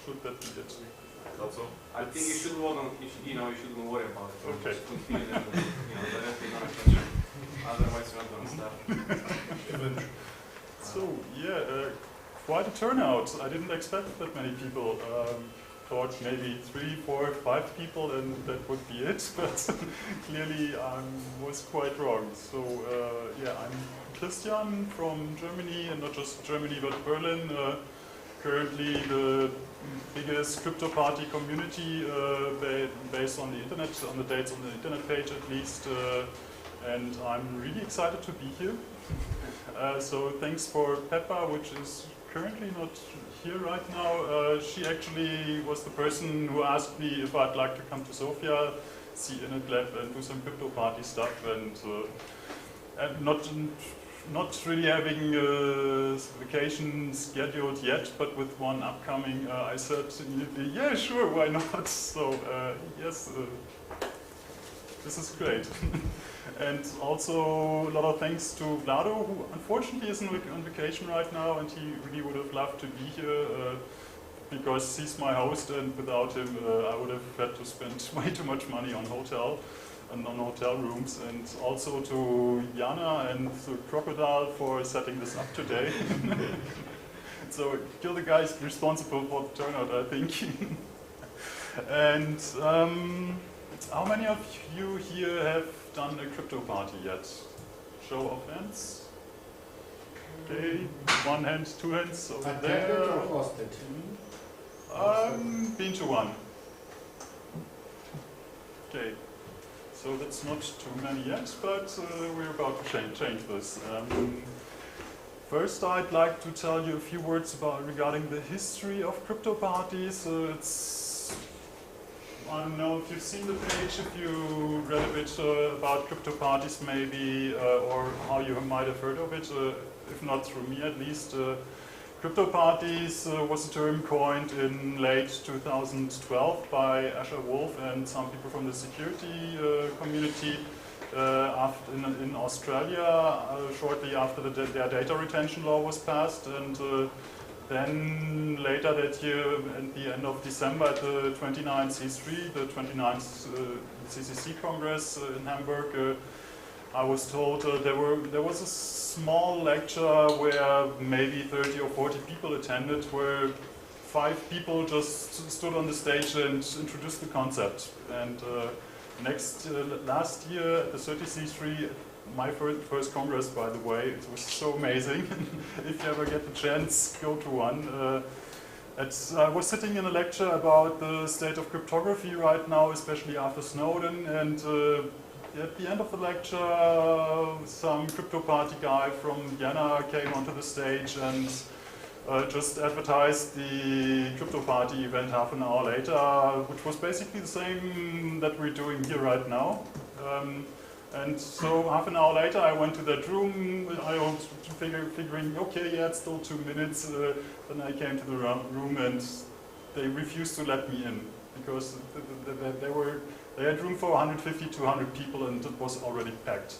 should that be it? Also, I think you shouldn't worry about it. Okay. Just continue and, directly not attention. Otherwise, you're not going to stop. So, yeah, quite a turnout. I didn't expect that many people. Thought maybe 3, 4, 5 people and that would be it, but clearly I was quite wrong. So, yeah, I'm Christian from Germany, and not just Germany but Berlin. Currently the biggest CryptoParty community based on the internet, on the dates on the internet page at least, and I'm really excited to be here. So thanks for Peppa, which is currently not here right now. She actually was the person who asked me if I'd like to come to Sofia, see Init Lab and do some CryptoParty stuff, and not really having a vacation scheduled yet, but with one upcoming, I said immediately, yeah, sure, why not? So yes, this is great. And also a lot of thanks to Vlado, who unfortunately is on vacation right now, and he really would have loved to be here because he's my host, and without him I would have had to spend way too much money on hotel rooms. And also to Jana and to Crocodile for setting this up today. So you're the guys responsible for the turnout, I think. And how many of you here have done a CryptoParty yet? Show of hands. Okay, 1 hand, 2 hands over there. Attended or hosted? Been to one. Okay, so that's not too many yet, but we're about to change this. First, I'd like to tell you a few words regarding the history of CryptoParties. I don't know if you've seen the page, if you read a bit about CryptoParties maybe, or how you might have heard of it, if not through me at least. CryptoParties was a term coined in late 2012 by Asher Wolf and some people from the security community in Australia, shortly after their data retention law was passed. And then later that year, at the end of December, at the 29th C3, the 29th CCC Congress in Hamburg, I was told there was a small lecture where maybe 30 or 40 people attended, where 5 people just stood on the stage and introduced the concept. And last year at the 30C3, my first Congress, by the way, it was so amazing. If you ever get the chance, go to one. I was sitting in a lecture about the state of cryptography right now, especially after Snowden, and at the end of the lecture, some CryptoParty guy from Vienna came onto the stage and just advertised the CryptoParty event half an hour later, which was basically the same that we're doing here right now. And so half an hour later, I went to that room. I was figuring, okay, yeah, it's still 2 minutes. Then I came to the room, and they refused to let me in because they had room for 150, 200 people, and it was already packed.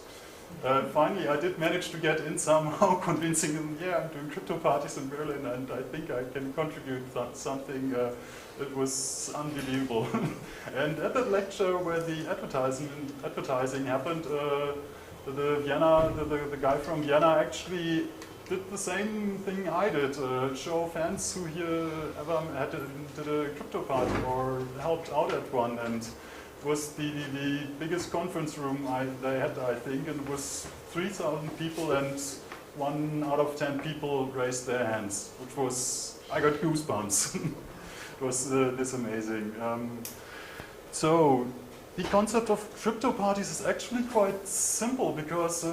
Finally, I did manage to get in somehow, convincing them, yeah, I'm doing CryptoParties in Berlin, and I think I can contribute something. It was unbelievable. And at that lecture where the advertising happened, the guy from Vienna actually did the same thing I did. Show fans who here ever did a CryptoParty or helped out at one, and it was the biggest conference room they had, I think, and it was 3,000 people, and 1 out of 10 people raised their hands, which was, I got goosebumps. It was this amazing. So the concept of CryptoParties is actually quite simple, because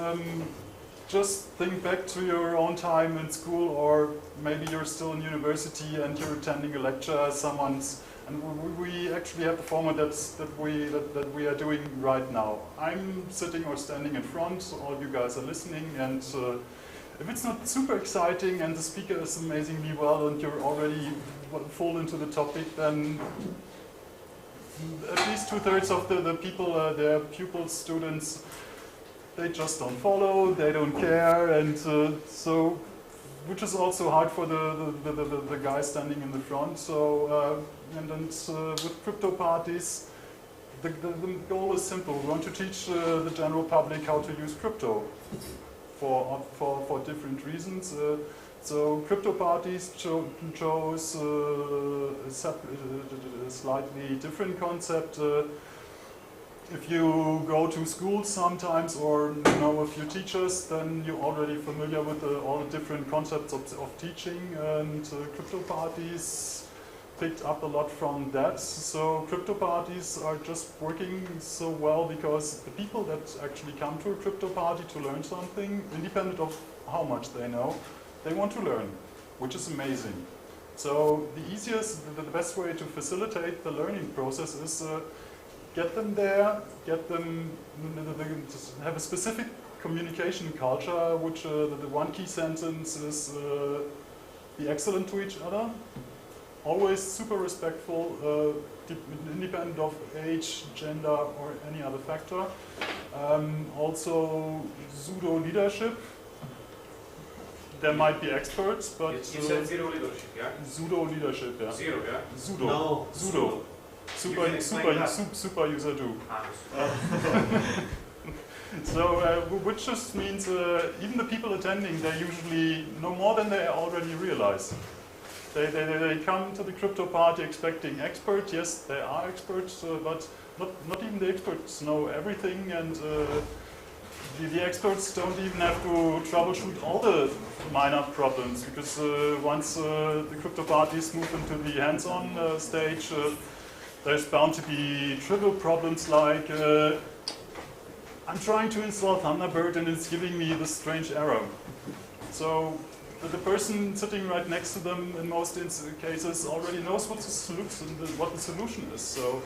just think back to your own time in school, or maybe you're still in university and you're attending a lecture, and we actually have the format that we are doing right now. I'm sitting or standing in front, all you guys are listening, and if it's not super exciting and the speaker is amazingly well and you're already full into the topic, then at least 2/3 of the people, their pupils, students, they just don't follow, they don't care, and so which is also hard for the guy standing in the front. So, with crypto parties, the goal is simple. We want to teach the general public how to use crypto for different reasons. So crypto parties chose a slightly different concept. If you go to schools sometimes or know a few teachers, then you're already familiar with all the different concepts of teaching, and crypto parties picked up a lot from that. So crypto parties are just working so well because the people that actually come to a crypto party to learn something, independent of how much they know, they want to learn, which is amazing. So the best way to facilitate the learning process is get them there, have a specific communication culture, which the one key sentence is be excellent to each other, always super respectful, independent of age, gender, or any other factor. Also, pseudo leadership. There might be experts, but you said zero leadership, yeah? Pseudo leadership, yeah. Zero, yeah? Pseudo. No. Pseudo. Super user do. So, which just means even the people attending, they usually know more than they already realize. They come to the crypto party expecting experts. Yes, they are experts, but not even the experts know everything, and the experts don't even have to troubleshoot all the minor problems, because once the crypto parties move into the hands-on stage, there's bound to be trivial problems like I'm trying to install Thunderbird and it's giving me this strange error. So the person sitting right next to them in most cases already knows what the solution is. So,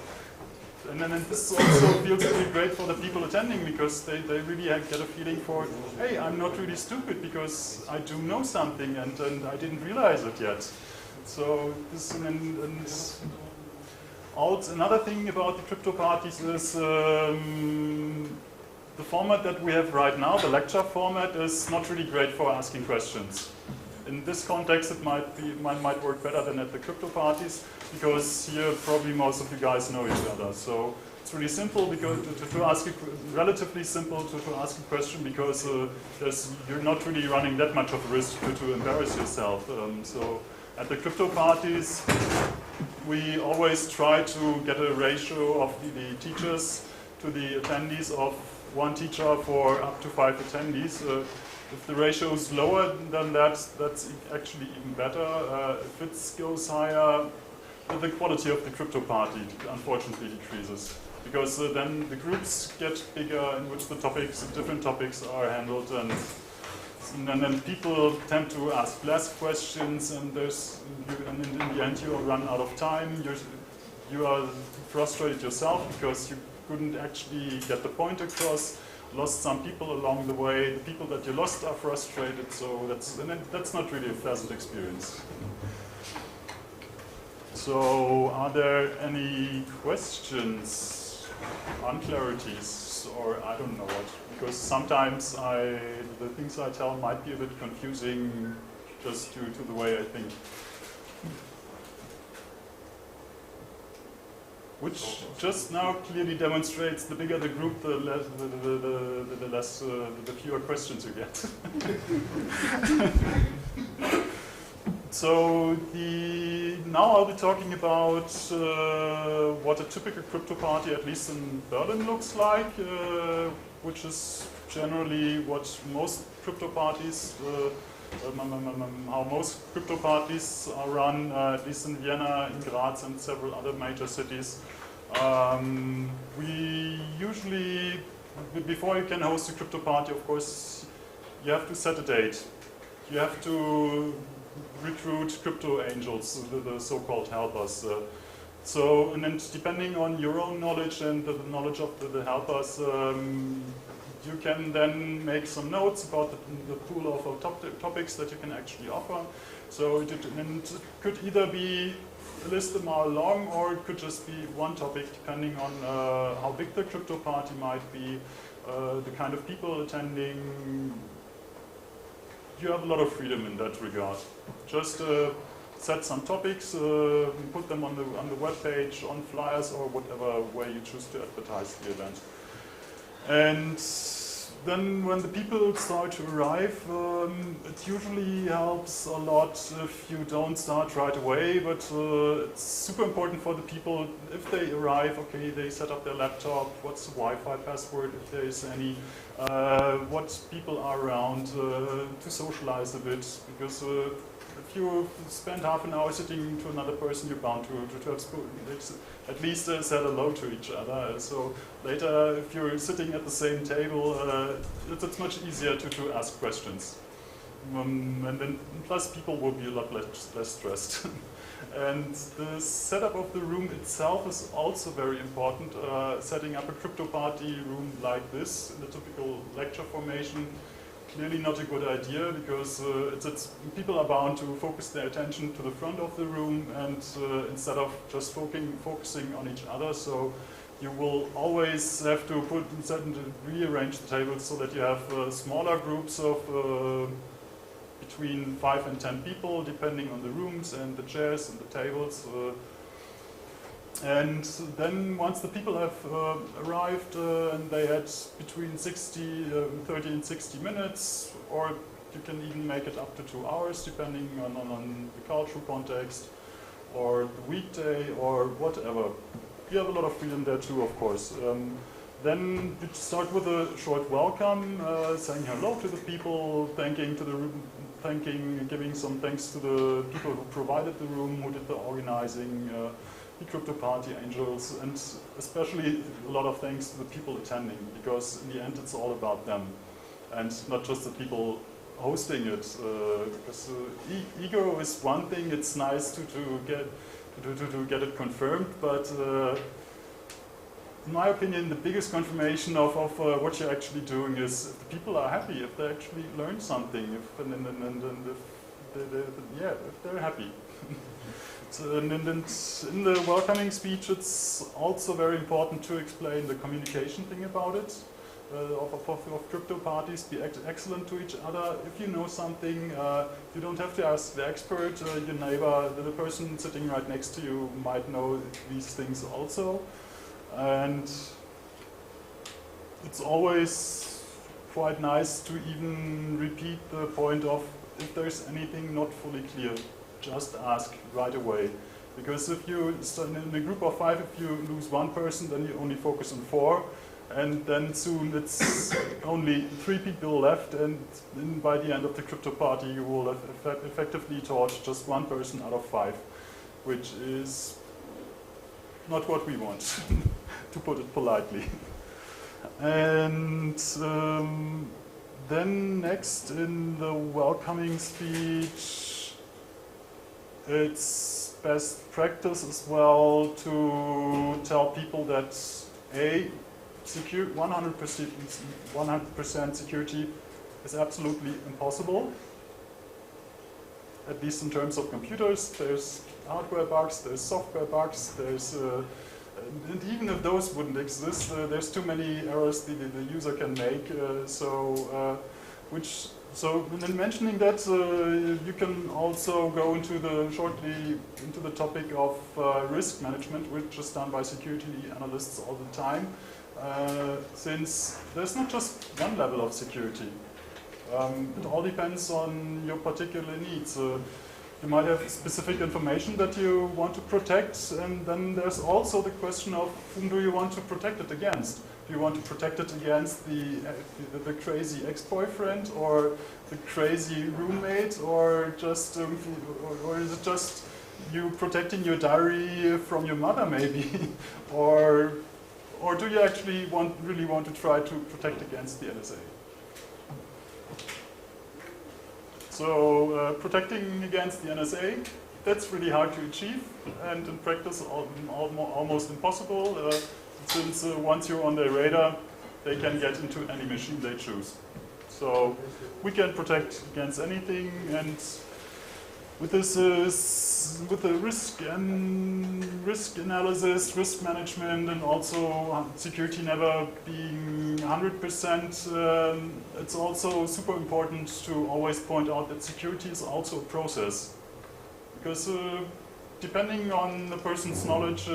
and then this also feels really great for the people attending, because they really get a feeling for, hey, I'm not really stupid because I do know something and I didn't realize it yet. So this another thing about the crypto parties is the format that we have right now, the lecture format, is not really great for asking questions. In this context, it might work better than at the crypto parties, because here probably most of you guys know each other. So it's really simple because relatively simple to ask a question, because you're not really running that much of a risk to embarrass yourself. So at the crypto parties, we always try to get a ratio of the teachers to the attendees of one teacher for up to 5 attendees. If the ratio is lower than that, that's actually even better. If it goes higher, the quality of the crypto party unfortunately decreases, because then the groups get bigger in which the different topics are handled, and then people tend to ask less questions, and in the end you run out of time. You are frustrated yourself because you couldn't actually get the point across, lost some people along the way. The people that you lost are frustrated, so that's not really a pleasant experience. So, are there any questions, unclarities, or I don't know what? Because sometimes the things I tell might be a bit confusing just due to the way I think. Which just now clearly demonstrates the bigger the group, the fewer questions you get. So now I'll be talking about what a typical crypto party, at least in Berlin, looks like, which is generally what most crypto parties, how most crypto parties are run, at least in Vienna, in Graz, and several other major cities. We usually, before you can host a crypto party, of course, you have to set a date. You have to recruit crypto angels, the so-called helpers. And then depending on your own knowledge and the knowledge of the helpers, you can then make some notes about the pool of topics that you can actually offer. So it could either be a list a mile long, or it could just be one topic, depending on how big the crypto party might be, the kind of people attending. you have a lot of freedom in that regard. Just set some topics, put them on the web page, on flyers, or whatever way you choose to advertise the event. And then when the people start to arrive, it usually helps a lot if you don't start right away, but it's super important for the people, if they arrive, okay, they set up their laptop, what's the Wi-Fi password, if there is any, what people are around, to socialize a bit, because if you spend half an hour sitting to another person, you're bound to have at least said hello to each other. So later, if you're sitting at the same table, it's much easier to ask questions. And then plus people will be a lot less stressed. And the setup of the room itself is also very important. Setting up a CryptoParty room like this in the typical lecture formation, clearly not a good idea, because people are bound to focus their attention to the front of the room, and instead of just focusing on each other. So you will always have to rearrange the tables so that you have smaller groups of between 5 and 10 people, depending on the rooms and the chairs and the tables. And then once the people have arrived and they had between 30 and 60 minutes, or you can even make it up to 2 hours depending on the cultural context or the weekday or whatever. You have a lot of freedom there too, of course. Then you start with a short welcome, saying hello to the people, giving some thanks to the people who provided the room, who did the organizing, the CryptoParty angels, and especially a lot of thanks to the people attending, because in the end it's all about them and not just the people hosting it. Because ego is one thing, it's nice to get it confirmed, but in my opinion, the biggest confirmation of what you're actually doing is if the people are happy, if they actually learn something, if they're happy. So, and in the welcoming speech, it's also very important to explain the communication thing about it, of crypto parties. Be excellent to each other. If you know something, you don't have to ask the expert. Your neighbor, the person sitting right next to you, might know these things also. And it's always quite nice to even repeat the point of, if there's anything not fully clear, just ask right away. Because if you start in a group of 5, if you lose one person, then you only focus on 4, and then soon it's only 3 people left, and by the end of the CryptoParty you will have effectively taught just 1 person out of 5, which is not what we want, to put it politely. And then next in the welcoming speech, it's best practice as well to tell people that 100% security is absolutely impossible, at least in terms of computers. There's hardware bugs, there's software bugs, and even if those wouldn't exist, there's too many errors the user can make. So in mentioning that, you can also go shortly into the topic of risk management, which is done by security analysts all the time, since there's not just one level of security. It all depends on your particular needs. You might have specific information that you want to protect, and then there's also the question of whom do you want to protect it against. Do you want to protect it against the crazy ex-boyfriend, or the crazy roommate, or just or is it just you protecting your diary from your mother, maybe, or do you actually really want to try to protect against the NSA? So protecting against the NSA, that's really hard to achieve, and in practice almost impossible. Since once you're on their radar, they can get into any machine they choose. So we can protect against anything, and with this with the risk analysis, risk management, and also security never being 100%, it's also super important to always point out that security is also a process. Because depending on the person's knowledge,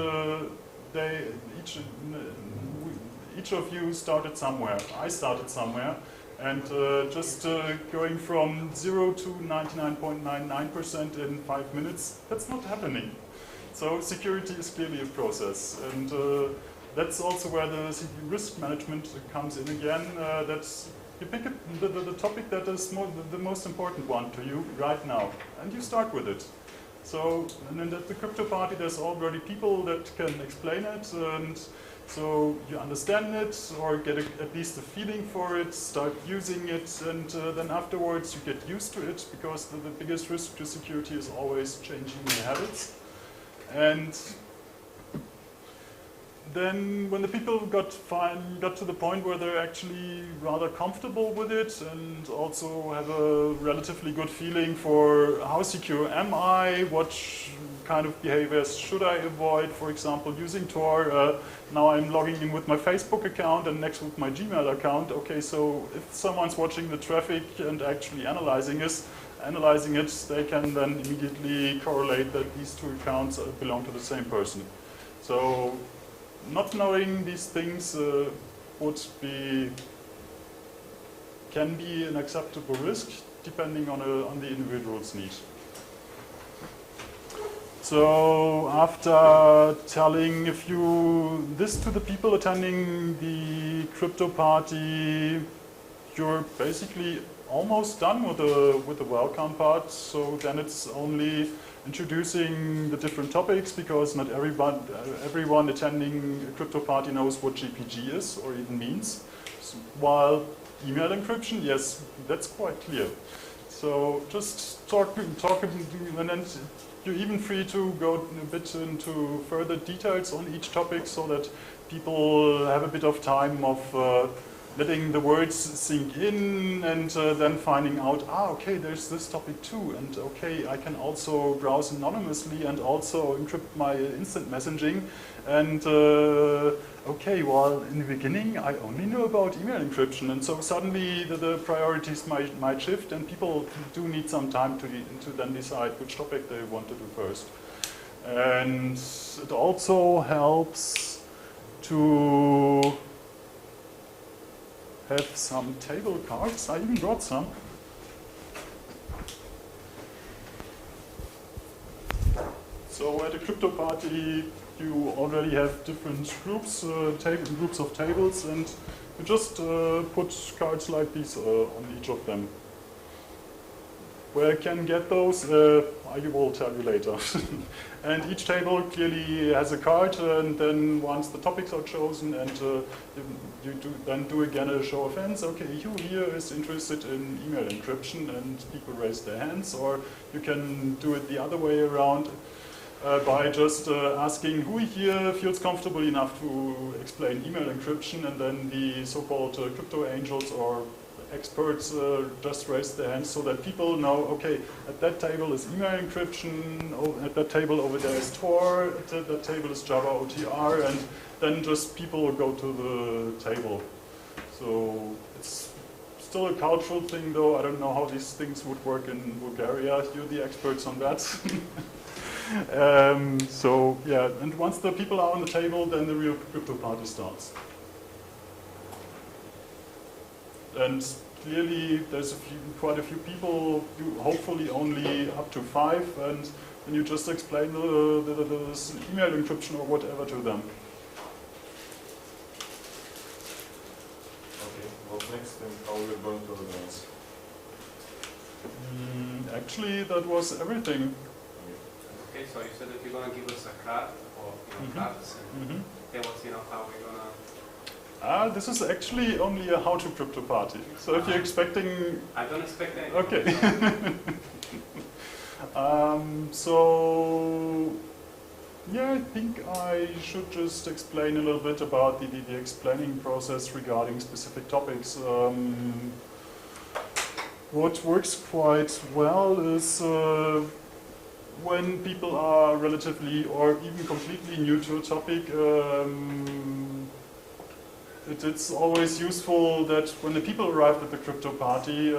each of you started somewhere. I started somewhere. And just going from 0 to 99.99% in 5 minutes, that's not happening. So security is clearly a process. And that's also where the risk management comes in again. That's you pick the topic that is the most important one to you right now, and you start with it. So, and then at the CryptoParty, there's already people that can explain it, and so you understand it, or get at least a feeling for it, start using it, and then afterwards you get used to it, because the biggest risk to security is always changing your habits. And then when the people got to the point where they're actually rather comfortable with it and also have a relatively good feeling for how secure am I, what kind of behaviors should I avoid, for example, using Tor. Now I'm logging in with my Facebook account and next with my Gmail account. Okay, so if someone's watching the traffic and actually analyzing it, they can then immediately correlate that these two accounts belong to the same person. So not knowing these things can be an acceptable risk depending on the individual's need. So after telling this to the people attending the CryptoParty, you're basically almost done with the welcome part. So then it's only introducing the different topics, because not everyone attending a CryptoParty knows what GPG is or even means. So, while email encryption, yes, that's quite clear. So just talk, and then you're even free to go a bit into further details on each topic, so that people have a bit of time of letting the words sink in, and then finding out, okay, there's this topic too, and okay, I can also browse anonymously and also encrypt my instant messaging, and okay, well, in the beginning, I only knew about email encryption, and so suddenly the priorities might shift, and people do need some time to then decide which topic they want to do first. And it also helps to have some table cards. I even brought some. So at a CryptoParty, you already have different groups, groups of tables, and you just put cards like these on each of them. Where I can get those, I will tell you later. And each table clearly has a card, and then once the topics are chosen, and you do again a show of hands. Okay, who here is interested in email encryption, and people raise their hands, or you can do it the other way around by just asking who here feels comfortable enough to explain email encryption, and then the so-called crypto angels or experts just raise their hands, so that people know, okay, at that table is email encryption, at that table over there is Tor, at that table is Java OTR, and then just people will go to the table. So it's still a cultural thing, though. I don't know how these things would work in Bulgaria. You're the experts on that. So yeah, and once the people are on the table, then the real CryptoParty starts. And clearly, there's quite a few people, hopefully only up to 5, and then you just explain the email encryption or whatever to them. Okay, what's next and how we're going to organize? Actually, that was everything. Okay, so you said that you're going to give us a card, or cards, and tell us, how we're going to... This is actually only a how-to CryptoParty. So if you're expecting... I don't expect anything. Okay. So, yeah, I think I should just explain a little bit about the explaining process regarding specific topics. What works quite well is when people are relatively or even completely new to a topic, it's always useful that when the people arrive at the CryptoParty,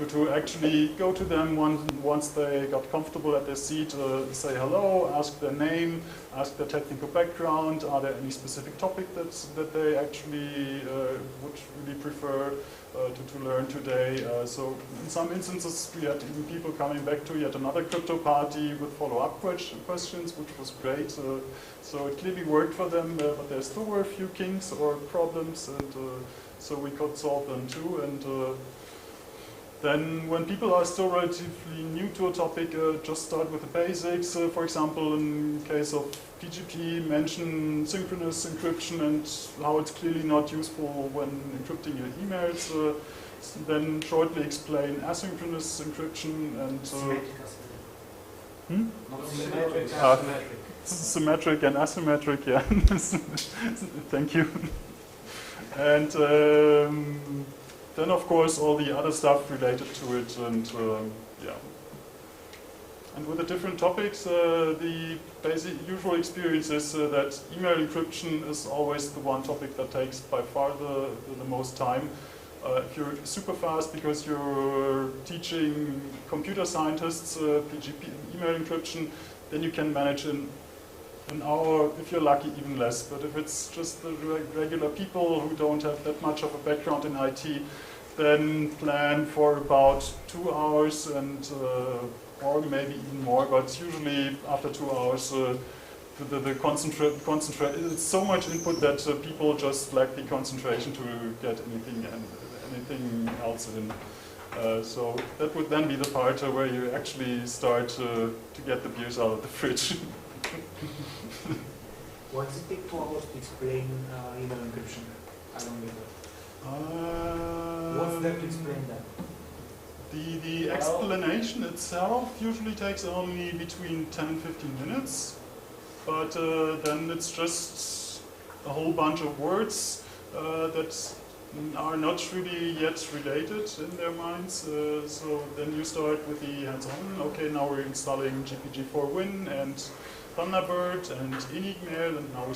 to actually go to them once they got comfortable at their seat, say hello, ask their name, ask their technical background, are there any specific topic that they actually would really prefer to learn today. So in some instances we had even people coming back to yet another CryptoParty with follow-up questions, which was great. So it clearly worked for them, but there still were a few kinks or problems, and so we could solve them too. And then when people are still relatively new to a topic, just start with the basics. For example, in case of PGP, mention synchronous encryption and how it's clearly not useful when encrypting your emails. Then shortly explain asynchronous encryption and symmetric and asymmetric, yeah. Thank you. And then, of course, all the other stuff related to it, and yeah. And with the different topics, the basic usual experience is that email encryption is always the one topic that takes by far the most time. If you're super fast because you're teaching computer scientists PGP email encryption, then you can manage in an hour, if you're lucky, even less. But if it's just the regular people who don't have that much of a background in IT, then plan for about 2 hours and or maybe even more. But usually after 2 hours, the concentrate. It's so much input that people just lack the concentration to get anything else in. So that would then be the part where you actually start to get the beers out of the fridge. Why does it take 2 hours to explain email encryption? I don't get that. What's there to explain that? The explanation itself usually takes only between 10 and 15 minutes, but then it's just a whole bunch of words that are not really yet related in their minds. So then you start with the hands-on. Okay, now we're installing GPG4Win and Thunderbird and Enigmail, and now we